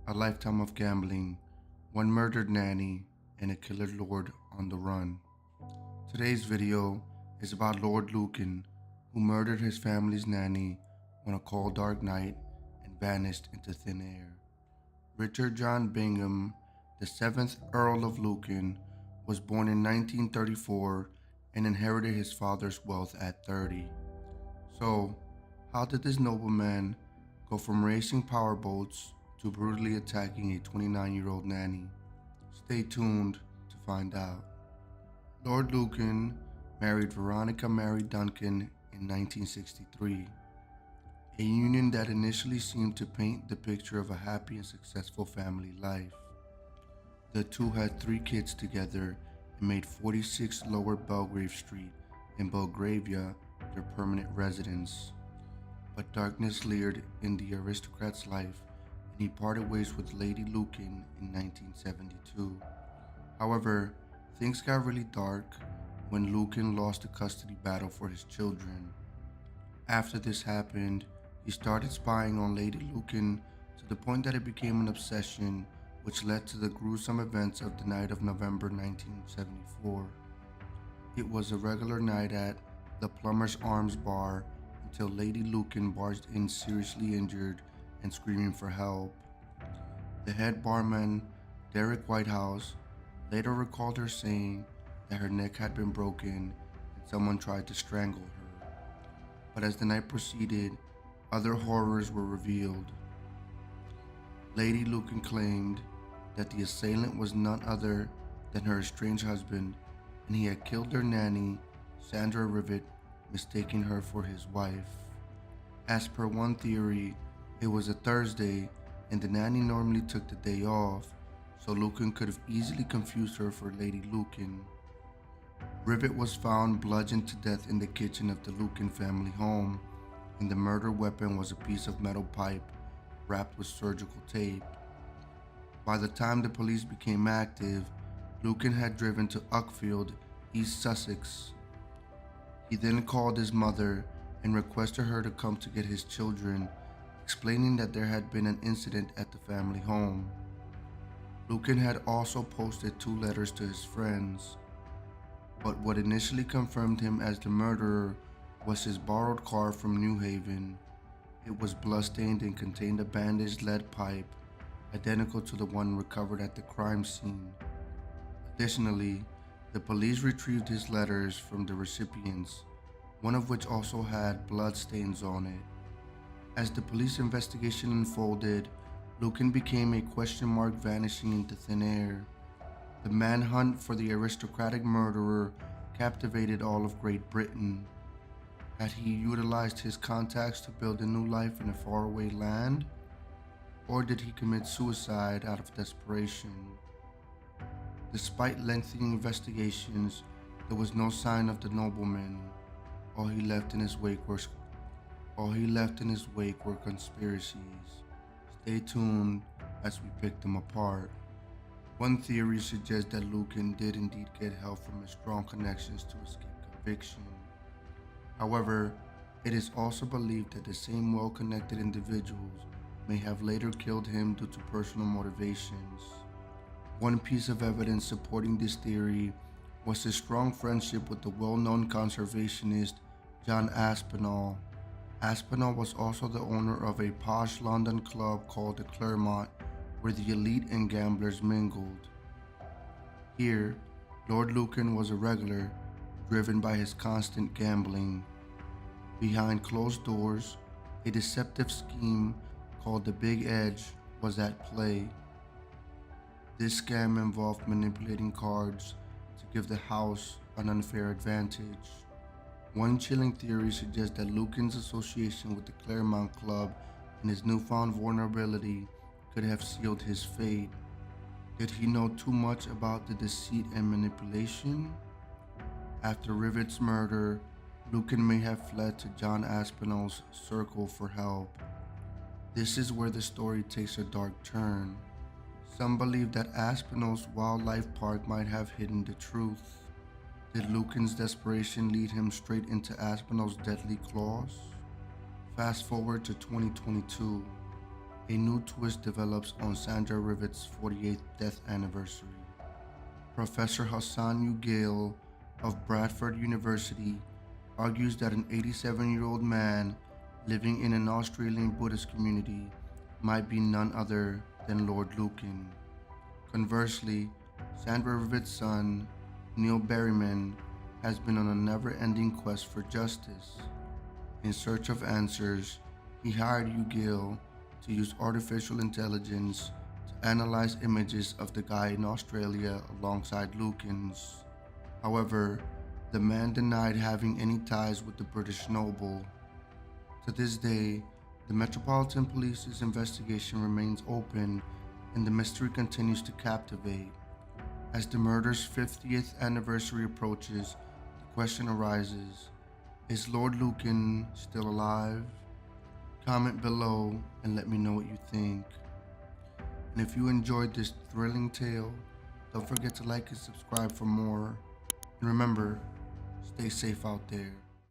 a lifetime of gambling, one murdered nanny, and a killer lord on the run. Today's video is about Lord Lucan, who murdered his family's nanny on a cold dark night and vanished into thin air. Richard John Bingham, the 7th Earl of Lucan, was born in 1934 and inherited his father's wealth at 30. So, how did this nobleman go from racing powerboats to brutally attacking a 29-year-old nanny? Stay tuned to find out. Lord Lucan married Veronica Mary Duncan in 1963, a union that initially seemed to paint the picture of a happy and successful family life. The two had 3 kids together and made 46 Lower Belgrave Street in Belgravia their permanent residence. But darkness leered in the aristocrat's life, and he parted ways with Lady Lucan in 1972. However, things got really dark when Lucan lost the custody battle for his children. After this happened, he started spying on Lady Lucan to the point that it became an obsession, which led to the gruesome events of the night of November 1974. It was a regular night at the Plumber's Arms bar until Lady Lucan barged in seriously injured and screaming for help. The head barman, Derek Whitehouse, later recalled her saying that her neck had been broken and someone tried to strangle her. But as the night proceeded, other horrors were revealed. Lady Lucan claimed that the assailant was none other than her estranged husband, and he had killed their nanny, Sandra Rivet, mistaking her for his wife. As per one theory, it was a Thursday and the nanny normally took the day off, so Lucan could have easily confused her for Lady Lucan. Rivet was found bludgeoned to death in the kitchen of the Lucan family home, and the murder weapon was a piece of metal pipe wrapped with surgical tape. By the time the police became active, Lucan had driven to Uckfield, East Sussex. He then called his mother and requested her to come to get his children, explaining that there had been an incident at the family home. Lucan had also posted 2 letters to his friends, but what initially confirmed him as the murderer was his borrowed car from New Haven. It was bloodstained and contained a bandaged lead pipe, identical to the one recovered at the crime scene. Additionally, the police retrieved his letters from the recipients, one of which also had bloodstains on it. As the police investigation unfolded, Lucan became a question mark vanishing into thin air. The manhunt for the aristocratic murderer captivated all of Great Britain. Had he utilized his contacts to build a new life in a faraway land? Or did he commit suicide out of desperation? Despite lengthy investigations, there was no sign of the nobleman. All he left in his wake were conspiracies. Stay tuned as we pick them apart. One theory suggests that Lucan did indeed get help from his strong connections to escape conviction. However, it is also believed that the same well-connected individuals may have later killed him due to personal motivations. One piece of evidence supporting this theory was his strong friendship with the well-known conservationist John Aspinall. Aspinall was also the owner of a posh London club called the Claremont, where the elite and gamblers mingled. Here, Lord Lucan was a regular, driven by his constant gambling. Behind closed doors, a deceptive scheme called the Big Edge was at play. This scam involved manipulating cards to give the house an unfair advantage. One chilling theory suggests that Lucan's association with the Claremont Club and his newfound vulnerability could have sealed his fate. Did he know too much about the deceit and manipulation? After Rivet's murder, Lucan may have fled to John Aspinall's circle for help. This is where the story takes a dark turn. Some believe that Aspinall's wildlife park might have hidden the truth. Did Lucan's desperation lead him straight into Aspinall's deadly claws? Fast forward to 2022. a new twist develops on Sandra Rivet's 48th death anniversary. Professor Hassan U. Gale of Bradford University argues that an 87-year-old man living in an Australian Buddhist community might be none other than Lord Lucan. Conversely, Sandra Rivet's son, Neil Berryman, has been on a never-ending quest for justice. In search of answers, he hired U. Gale to use artificial intelligence to analyze images of the guy in Australia alongside Lucan's. However, the man denied having any ties with the British noble. To this day, the Metropolitan Police's investigation remains open and the mystery continues to captivate. As the murder's 50th anniversary approaches, the question arises, is Lord Lucan still alive? Comment below and let me know what you think. And if you enjoyed this thrilling tale, don't forget to like and subscribe for more. And remember, stay safe out there.